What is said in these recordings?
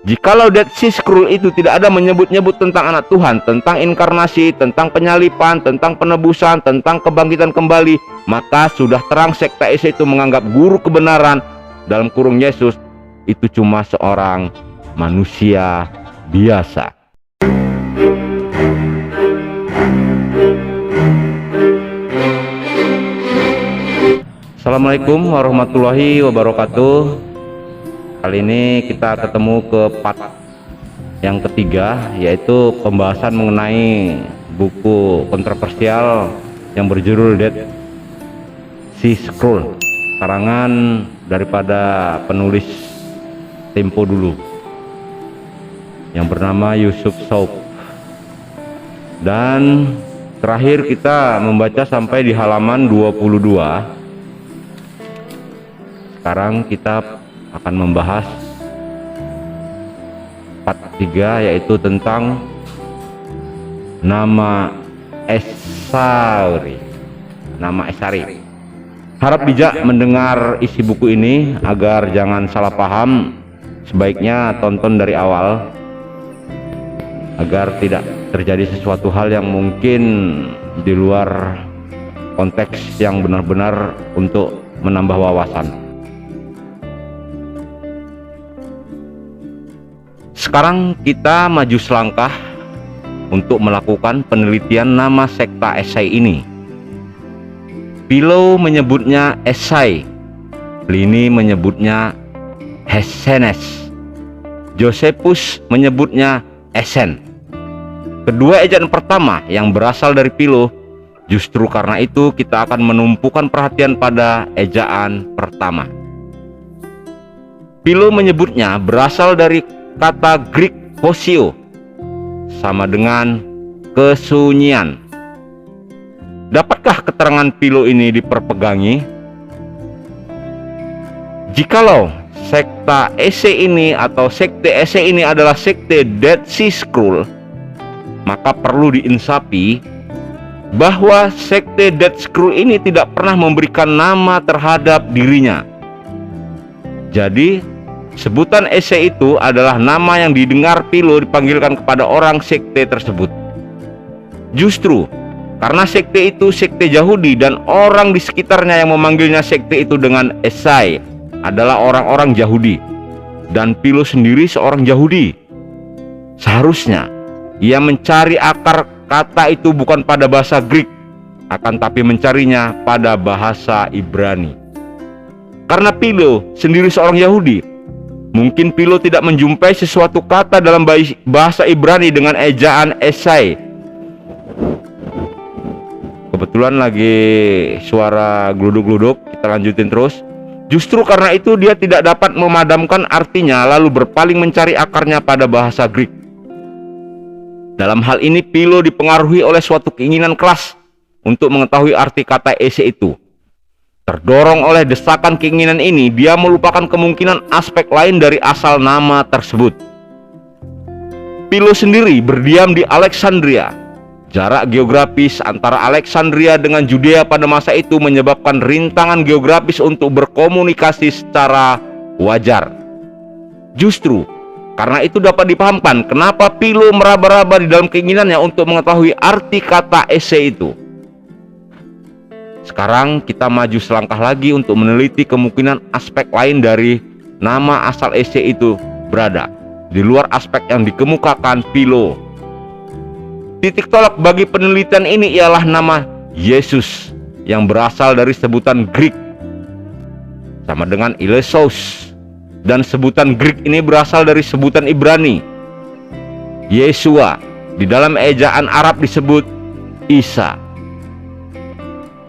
Jikalau Dead Sea Scroll itu tidak ada menyebut-nyebut tentang anak Tuhan, tentang inkarnasi, tentang penyalipan, tentang penebusan, tentang kebangkitan kembali, maka sudah terang sekte Isa itu menganggap guru kebenaran dalam kurung Yesus itu cuma seorang manusia biasa. Assalamualaikum warahmatullahi wabarakatuh. Kali ini kita ketemu ke part yang ketiga, yaitu pembahasan mengenai buku kontroversial yang berjudul Dead Sea Scroll, karangan daripada penulis tempo dulu yang bernama Yusuf Saub. Dan terakhir kita membaca sampai di halaman 22. Sekarang kita akan membahas part 3, yaitu tentang nama Esari. Harap bijak mendengar isi buku ini agar jangan salah paham. Sebaiknya tonton dari awal agar tidak terjadi sesuatu hal yang mungkin di luar konteks yang benar-benar untuk menambah wawasan. Sekarang kita maju selangkah untuk melakukan penelitian nama sekta Esai ini. Philo menyebutnya Esai, Pliny menyebutnya Hessenes, Josephus menyebutnya Esen. Kedua ejaan pertama yang berasal dari Philo. Justru karena itu kita akan menumpukan perhatian pada ejaan pertama. Philo menyebutnya berasal dari kata Greek posio, sama dengan kesunyian. Dapatkah keterangan Philo ini diperpegangi? Jikalau sekta Ese ini atau sekte Ese ini adalah sekte Dead Sea Scroll, maka perlu diinsafi bahwa sekte Dead Scroll ini tidak pernah memberikan nama terhadap dirinya. Jadi sebutan Ese itu adalah nama yang didengar Philo dipanggilkan kepada orang sekte tersebut. Justru karena sekte itu sekte Yahudi dan orang di sekitarnya yang memanggilnya sekte itu dengan Esai adalah orang-orang Yahudi, dan Philo sendiri seorang Yahudi. Seharusnya ia mencari akar kata itu bukan pada bahasa Greek, akan tapi mencarinya pada bahasa Ibrani. Karena Philo sendiri seorang Yahudi, mungkin Philo tidak menjumpai sesuatu kata dalam bahasa Ibrani dengan ejaan Esai. Kebetulan lagi suara gluduk-gluduk, kita lanjutin terus. Justru karena itu dia tidak dapat memadamkan artinya, lalu berpaling mencari akarnya pada bahasa Greek. Dalam hal ini Philo dipengaruhi oleh suatu keinginan keras untuk mengetahui arti kata Ese itu. Terdorong oleh desakan keinginan ini, dia melupakan kemungkinan aspek lain dari asal nama tersebut. Philo sendiri berdiam di Alexandria. Jarak geografis antara Alexandria dengan Judea pada masa itu menyebabkan rintangan geografis untuk berkomunikasi secara wajar. Justru karena itu dapat dipahamkan kenapa Philo meraba-raba di dalam keinginannya untuk mengetahui arti kata Ese itu. Sekarang kita maju selangkah lagi untuk meneliti kemungkinan aspek lain dari nama asal Ese itu berada di luar aspek yang dikemukakan Philo. Titik tolak bagi penelitian ini ialah nama Yesus yang berasal dari sebutan Greek sama dengan Ilesos, dan sebutan Greek ini berasal dari sebutan Ibrani Yesua. Di dalam ejaan Arab disebut Isa.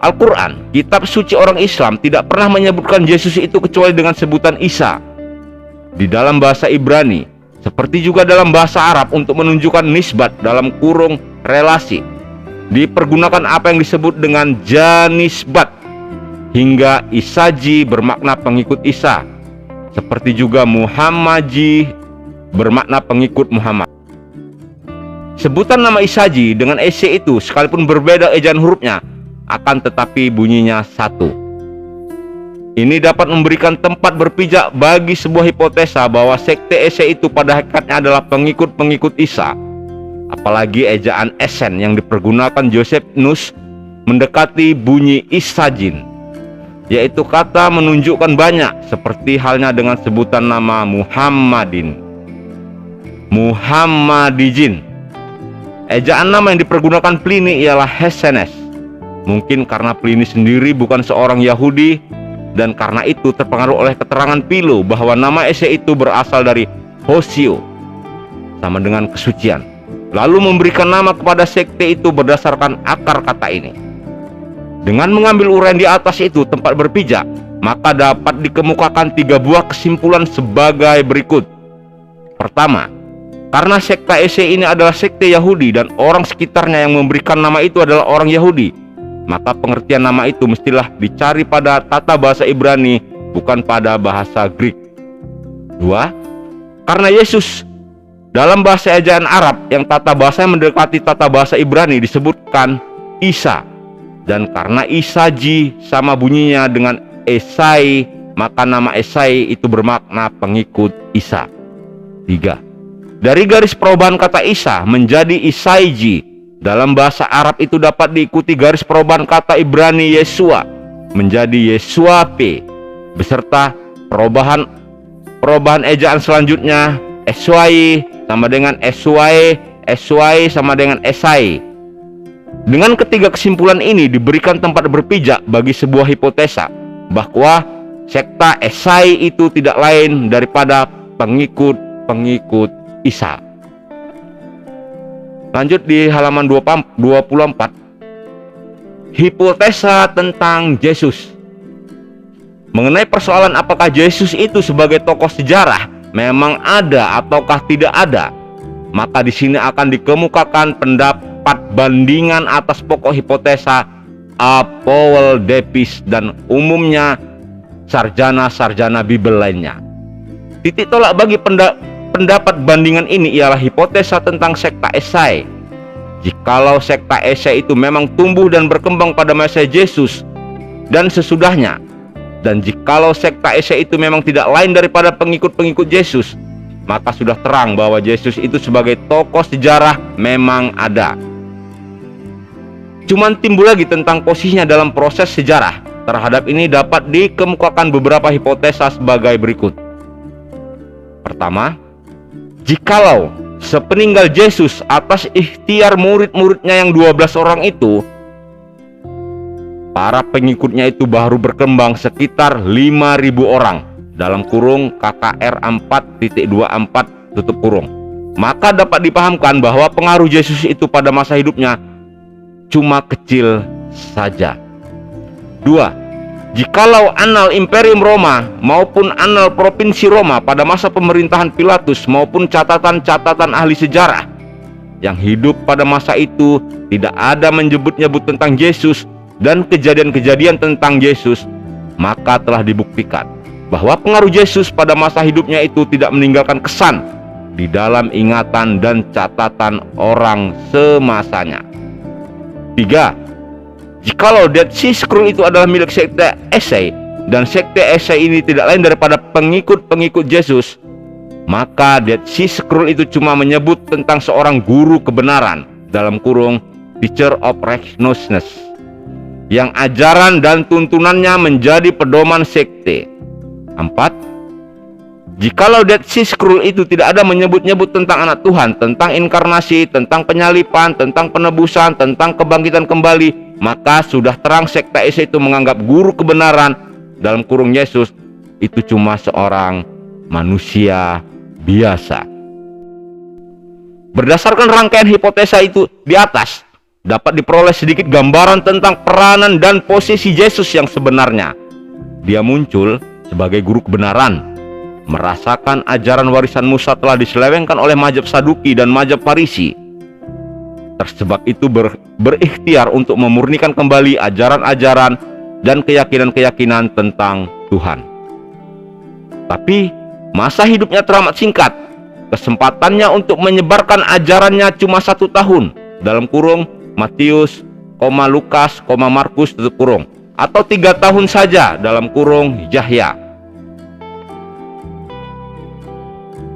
Al-Quran, kitab suci orang Islam, tidak pernah menyebutkan Yesus itu kecuali dengan sebutan Isa di dalam bahasa Ibrani, seperti juga dalam bahasa Arab untuk menunjukkan nisbat dalam kurung relasi. Dipergunakan apa yang disebut dengan janisbat, hingga Isaji bermakna pengikut Isa, seperti juga Muhammaji bermakna pengikut Muhammad. Sebutan nama Isaji dengan Ese itu sekalipun berbeda ejaan hurufnya, akan tetapi bunyinya satu. Ini dapat memberikan tempat berpijak bagi sebuah hipotesa bahwa sekte Ese itu pada hakikatnya adalah pengikut-pengikut Isa. Apalagi ejaan esen yang dipergunakan Josephus mendekati bunyi Isajin, yaitu kata menunjukkan banyak, seperti halnya dengan sebutan nama Muhammadijin. Ejaan nama yang dipergunakan Pliny ialah Hessenes. Mungkin karena Pliny sendiri bukan seorang Yahudi, dan karena itu terpengaruh oleh keterangan Philo bahwa nama Ese itu berasal dari Hosio, sama dengan kesucian, lalu memberikan nama kepada sekte itu berdasarkan akar kata ini. Dengan mengambil uraian di atas itu tempat berpijak, maka dapat dikemukakan 3 buah kesimpulan sebagai berikut. Pertama, karena sekte Ese ini adalah sekte Yahudi dan orang sekitarnya yang memberikan nama itu adalah orang Yahudi, maka pengertian nama itu mestilah dicari pada tata bahasa Ibrani, bukan pada bahasa Greek. 2. Karena Yesus dalam bahasa ejaan Arab yang tata bahasanya mendekati tata bahasa Ibrani disebutkan Isa, dan karena Isaji sama bunyinya dengan Esai, maka nama Esai itu bermakna pengikut Isa. 3. Dari garis perubahan kata Isa menjadi Isaiji dalam bahasa Arab itu dapat diikuti garis perubahan kata Ibrani Yesua menjadi Yesuape, beserta perubahan ejaan selanjutnya Eswai sama dengan Eswai, Eswai sama dengan Esai. Dengan ketiga kesimpulan ini diberikan tempat berpijak bagi sebuah hipotesa bahwa sekta Esai itu tidak lain daripada pengikut-pengikut Isa. Lanjut di halaman 24. Hipotesa tentang Yesus. Mengenai persoalan apakah Yesus itu sebagai tokoh sejarah memang ada ataukah tidak ada, maka di sini akan dikemukakan pendapat bandingan atas pokok hipotesa Apolodepis dan umumnya sarjana-sarjana Bibel lainnya. Titik tolak bagi pendapat bandingan ini ialah hipotesa tentang sekta Esai. Jikalau sekta Esai itu memang tumbuh dan berkembang pada masa Yesus dan sesudahnya, dan jikalau sekta Esai itu memang tidak lain daripada pengikut-pengikut Yesus, maka sudah terang bahwa Yesus itu sebagai tokoh sejarah memang ada. Cuman timbul lagi tentang posisinya dalam proses sejarah. Terhadap ini dapat dikemukakan beberapa hipotesa sebagai berikut. Pertama, jikalau sepeninggal Yesus atas ikhtiar murid-muridnya yang 12 orang itu, para pengikutnya itu baru berkembang sekitar 5.000 orang, dalam kurung KKR 4.24 tutup kurung, maka dapat dipahamkan bahwa pengaruh Yesus itu pada masa hidupnya cuma kecil saja. 2. Jikalau annal Imperium Roma maupun annal Provinsi Roma pada masa pemerintahan Pilatus maupun catatan-catatan ahli sejarah yang hidup pada masa itu tidak ada menyebut-nyebut tentang Yesus dan kejadian-kejadian tentang Yesus, maka telah dibuktikan bahwa pengaruh Yesus pada masa hidupnya itu tidak meninggalkan kesan di dalam ingatan dan catatan orang semasanya. 3. Jikalau Dead Sea Scroll itu adalah milik sekte Esai dan sekte Esai ini tidak lain daripada pengikut-pengikut Yesus, maka Dead Sea Scroll itu cuma menyebut tentang seorang guru kebenaran, dalam kurung Teacher of Righteousness, yang ajaran dan tuntunannya menjadi pedoman sekte. 4. Jikalau Dead Sea Scroll itu tidak ada menyebut-nyebut tentang anak Tuhan, tentang inkarnasi, tentang penyalipan, tentang penebusan, tentang kebangkitan kembali, maka sudah terang sekte Esa itu menganggap guru kebenaran, dalam kurung Yesus, itu cuma seorang manusia biasa. Berdasarkan rangkaian hipotesa itu di atas, dapat diperoleh sedikit gambaran tentang peranan dan posisi Yesus yang sebenarnya. Dia muncul sebagai guru kebenaran, merasakan ajaran warisan Musa telah diselewengkan oleh mazhab Saduki dan mazhab Farisi. Tersebab itu berikhtiar untuk memurnikan kembali ajaran-ajaran dan keyakinan-keyakinan tentang Tuhan. Tapi masa hidupnya teramat singkat. Kesempatannya untuk menyebarkan ajarannya cuma 1 tahun, dalam kurung Matius, Lukas, Markus tutup kurung, atau 3 tahun saja dalam kurung Yahya.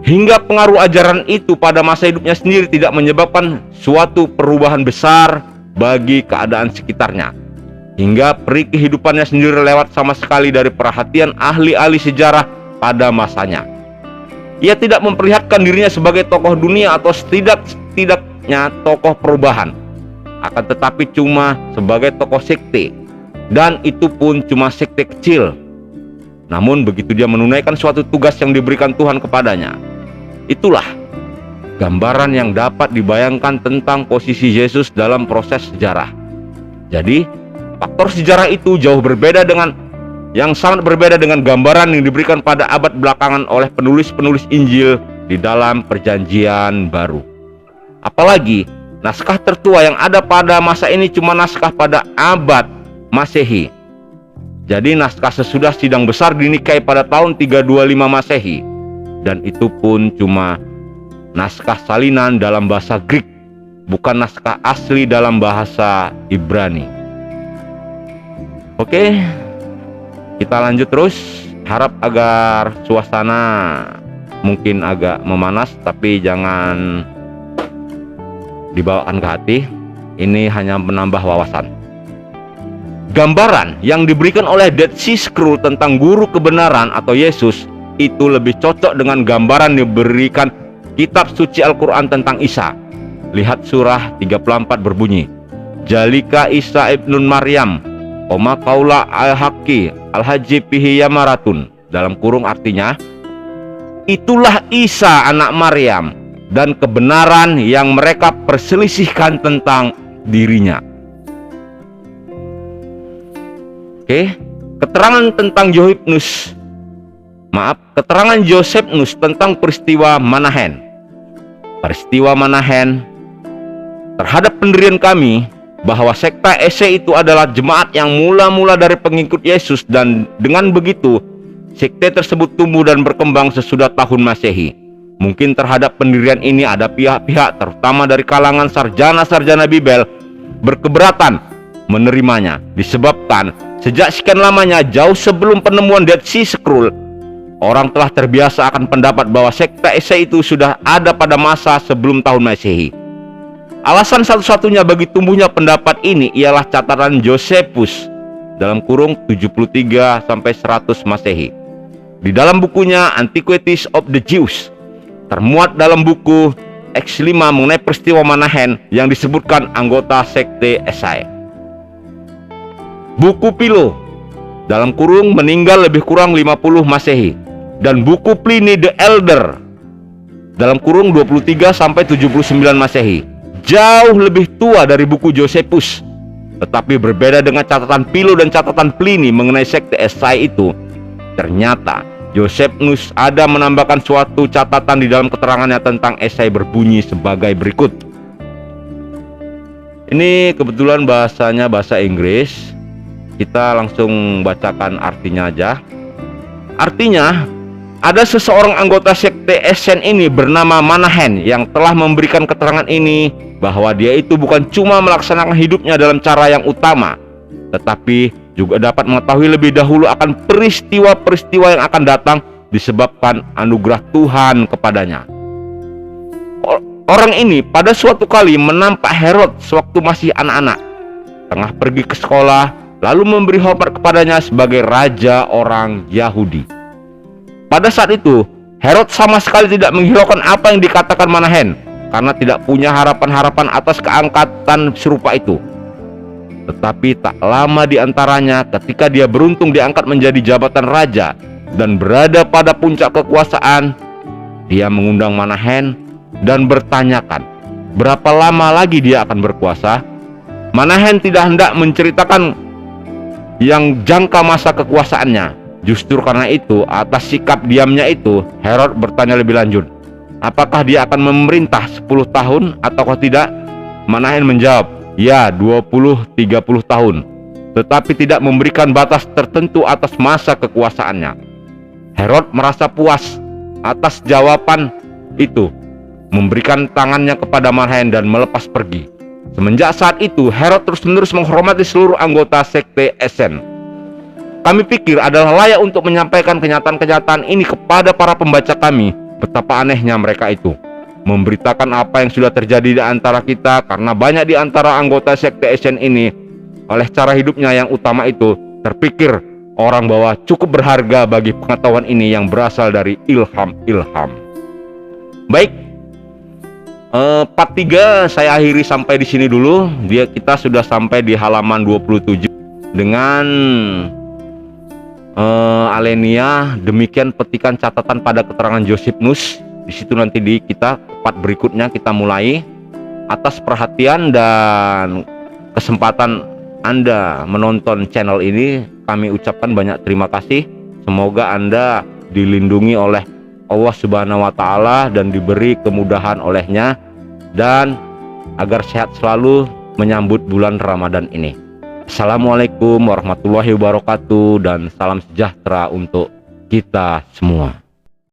Hingga pengaruh ajaran itu pada masa hidupnya sendiri tidak menyebabkan suatu perubahan besar bagi keadaan sekitarnya. Hingga peri kehidupannya sendiri lewat sama sekali dari perhatian ahli-ahli sejarah pada masanya. Ia tidak memperlihatkan dirinya sebagai tokoh dunia atau setidaknya tokoh perubahan, akan tetapi cuma sebagai tokoh sekte, dan itu pun cuma sekte kecil. Namun begitu dia menunaikan suatu tugas yang diberikan Tuhan kepadanya, itulah gambaran yang dapat dibayangkan tentang posisi Yesus dalam proses sejarah. Jadi faktor sejarah itu sangat berbeda dengan gambaran yang diberikan pada abad belakangan oleh penulis-penulis Injil di dalam Perjanjian Baru. Apalagi naskah tertua yang ada pada masa ini cuma naskah pada abad Masehi. Jadi naskah sesudah sidang besar di Nikai pada tahun 325 Masehi, dan itu pun cuma naskah salinan dalam bahasa Greek, bukan naskah asli dalam bahasa Ibrani. Oke, kita lanjut terus. Harap agar suasana mungkin agak memanas, tapi jangan dibawakan ke hati. Ini hanya menambah wawasan. Gambaran yang diberikan oleh Dead Sea Scroll tentang guru kebenaran atau Yesus itu lebih cocok dengan gambaran yang diberikan kitab suci Al-Quran tentang Isa. Lihat surah 34 berbunyi, Jalika Isa ibnun Maryam Oma kaula al-haqi al-haji pihi yamaratun. Dalam kurung artinya, itulah Isa anak Maryam dan kebenaran yang mereka perselisihkan tentang dirinya. Oke, keterangan tentang keterangan Josephus tentang peristiwa Manahen. Peristiwa Manahen terhadap pendirian kami bahwa sekte Ese itu adalah jemaat yang mula-mula dari pengikut Yesus, dan dengan begitu sekte tersebut tumbuh dan berkembang sesudah tahun Masehi. Mungkin terhadap pendirian ini ada pihak-pihak terutama dari kalangan sarjana-sarjana Bibel berkeberatan menerimanya, disebabkan sejak sekian lamanya jauh sebelum penemuan Dead Sea Scroll, orang telah terbiasa akan pendapat bahwa sekte Ese itu sudah ada pada masa sebelum tahun Masehi. Alasan satu-satunya bagi tumbuhnya pendapat ini ialah catatan Josephus dalam kurung 73 sampai 100 Masehi. Di dalam bukunya Antiquities of the Jews termuat dalam buku X5 mengenai peristiwa Manahen yang disebutkan anggota sekte Esai. Buku Philo dalam kurung meninggal lebih kurang 50 Masehi, dan buku Pliny the Elder dalam kurung 23 sampai 79 Masehi jauh lebih tua dari buku Josephus. Tetapi berbeda dengan catatan Philo dan catatan Pliny mengenai sekte Esai itu, ternyata Josephus ada menambahkan suatu catatan di dalam keterangannya tentang Esai berbunyi sebagai berikut. Ini kebetulan bahasanya bahasa Inggris. Kita langsung bacakan artinya aja. Artinya, ada seseorang anggota sekte Esen ini bernama Manahen yang telah memberikan keterangan ini bahwa dia itu bukan cuma melaksanakan hidupnya dalam cara yang utama, tetapi juga dapat mengetahui lebih dahulu akan peristiwa-peristiwa yang akan datang disebabkan anugerah Tuhan kepadanya. Orang ini pada suatu kali menampak Herod sewaktu masih anak-anak, tengah pergi ke sekolah, lalu memberi hormat kepadanya sebagai raja orang Yahudi. Pada saat itu, Herod sama sekali tidak menghiraukan apa yang dikatakan Manahen, karena tidak punya harapan-harapan atas keangkatan serupa itu. Tetapi tak lama di antaranya, ketika dia beruntung diangkat menjadi jabatan raja dan berada pada puncak kekuasaan, dia mengundang Manahen dan bertanyakan berapa lama lagi dia akan berkuasa. Manahen tidak hendak menceritakan yang jangka masa kekuasaannya. Justru karena itu, atas sikap diamnya itu, Herod bertanya lebih lanjut, apakah dia akan memerintah 10 tahun ataukah tidak? Manahen menjawab, ya 20-30 tahun, tetapi tidak memberikan batas tertentu atas masa kekuasaannya. Herod merasa puas atas jawaban itu, memberikan tangannya kepada Manahen dan melepas pergi. Semenjak saat itu, Herod terus-menerus menghormati seluruh anggota sekte Esen. kami pikir adalah layak untuk menyampaikan kenyataan-kenyataan ini kepada para pembaca kami. Betapa anehnya mereka itu memberitakan apa yang sudah terjadi di antara kita, karena banyak di antara anggota sekte SN ini oleh cara hidupnya yang utama itu terpikir orang bahwa cukup berharga bagi pengetahuan ini yang berasal dari ilham. Baik, part 3 saya akhiri sampai di sini dulu. Kita sudah sampai di halaman 27 dengan Alenia. Demikian petikan catatan pada keterangan Josephus. Di situ nanti di kita part berikutnya kita mulai. Atas perhatian dan kesempatan Anda menonton channel ini, kami ucapkan banyak terima kasih. Semoga Anda dilindungi oleh Allah Subhanahu wa Ta'ala dan diberi kemudahan olehnya, dan agar sehat selalu menyambut bulan Ramadan ini. Assalamualaikum warahmatullahi wabarakatuh, dan salam sejahtera untuk kita semua.